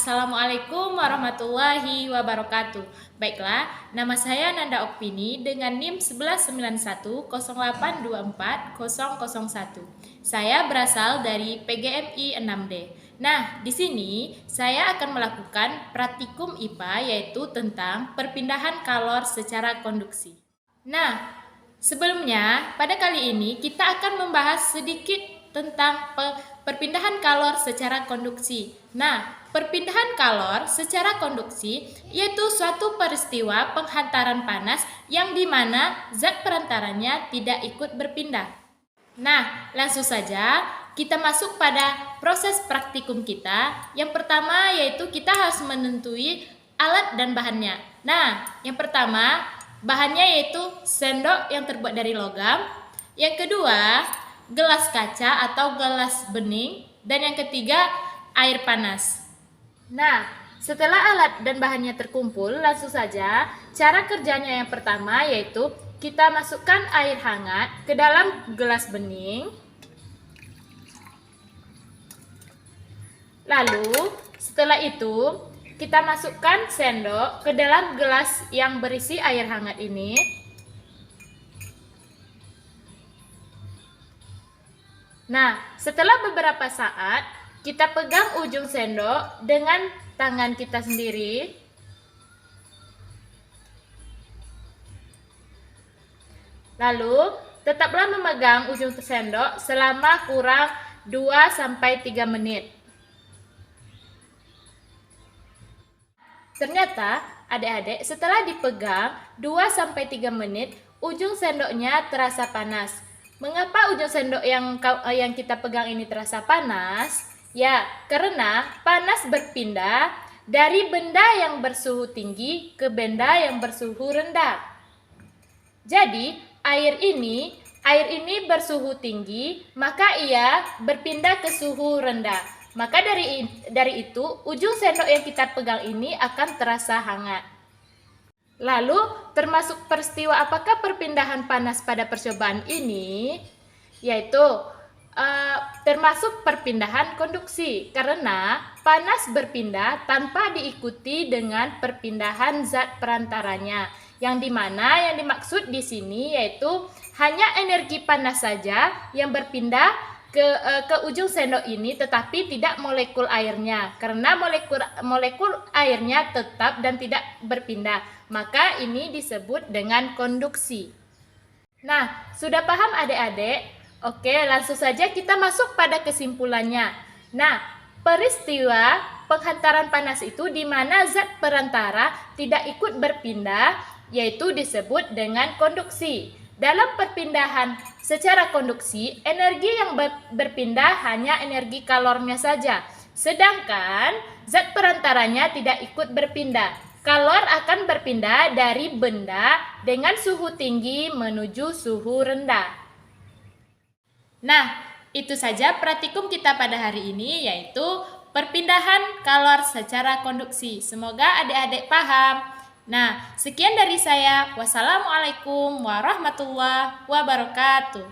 Assalamualaikum warahmatullahi wabarakatuh. Baiklah, nama saya Nanda Okpini dengan NIM 119108240001. Saya berasal dari PGMI 6D. Nah, di sini saya akan melakukan praktikum IPA yaitu tentang perpindahan kalor secara konduksi. Nah, sebelumnya pada kali ini kita akan membahas sedikit tentang perpindahan kalor secara konduksi. Nah, perpindahan kalor secara konduksi yaitu suatu peristiwa penghantaran panas yang dimana zat perantaranya tidak ikut berpindah. Nah, langsung saja kita masuk pada proses praktikum kita. Yang pertama yaitu kita harus menentuhi alat dan bahannya. Nah, yang pertama bahannya yaitu sendok yang terbuat dari logam. Yang kedua, gelas kaca atau gelas bening. Dan yang ketiga, air panas. Nah, setelah alat dan bahannya terkumpul, langsung saja cara kerjanya yang pertama yaitu kita masukkan air hangat ke dalam gelas bening. Lalu, setelah itu kita masukkan sendok ke dalam gelas yang berisi air hangat ini. Nah, setelah beberapa saat, kita pegang ujung sendok dengan tangan kita sendiri. Lalu, tetaplah memegang ujung sendok selama kurang 2-3 menit. Ternyata, adik-adik, setelah dipegang 2-3 menit, ujung sendoknya terasa panas. Mengapa ujung sendok yang kita pegang ini terasa panas? Ya, karena panas berpindah dari benda yang bersuhu tinggi ke benda yang bersuhu rendah. Jadi, air ini bersuhu tinggi, maka ia berpindah ke suhu rendah. Maka dari itu, ujung sendok yang kita pegang ini akan terasa hangat. Lalu, termasuk peristiwa apakah perpindahan panas pada percobaan ini? Yaitu termasuk perpindahan konduksi, karena panas berpindah tanpa diikuti dengan perpindahan zat perantaranya. Yang dimaksud di sini yaitu hanya energi panas saja yang berpindah ke ujung sendok ini, tetapi tidak molekul airnya. Karena molekul airnya tetap dan tidak berpindah, maka ini disebut dengan konduksi. Nah, sudah paham adik-adik? Oke, langsung saja kita masuk pada kesimpulannya. Nah, peristiwa penghantaran panas itu di mana zat perantara tidak ikut berpindah, yaitu disebut dengan konduksi. Dalam perpindahan secara konduksi, energi yang berpindah hanya energi kalornya saja. Sedangkan zat perantaranya tidak ikut berpindah. Kalor akan berpindah dari benda dengan suhu tinggi menuju suhu rendah. Nah, itu saja praktikum kita pada hari ini, yaitu perpindahan kalor secara konduksi. Semoga adik-adik paham. Nah, sekian dari saya. Wassalamualaikum warahmatullahi wabarakatuh.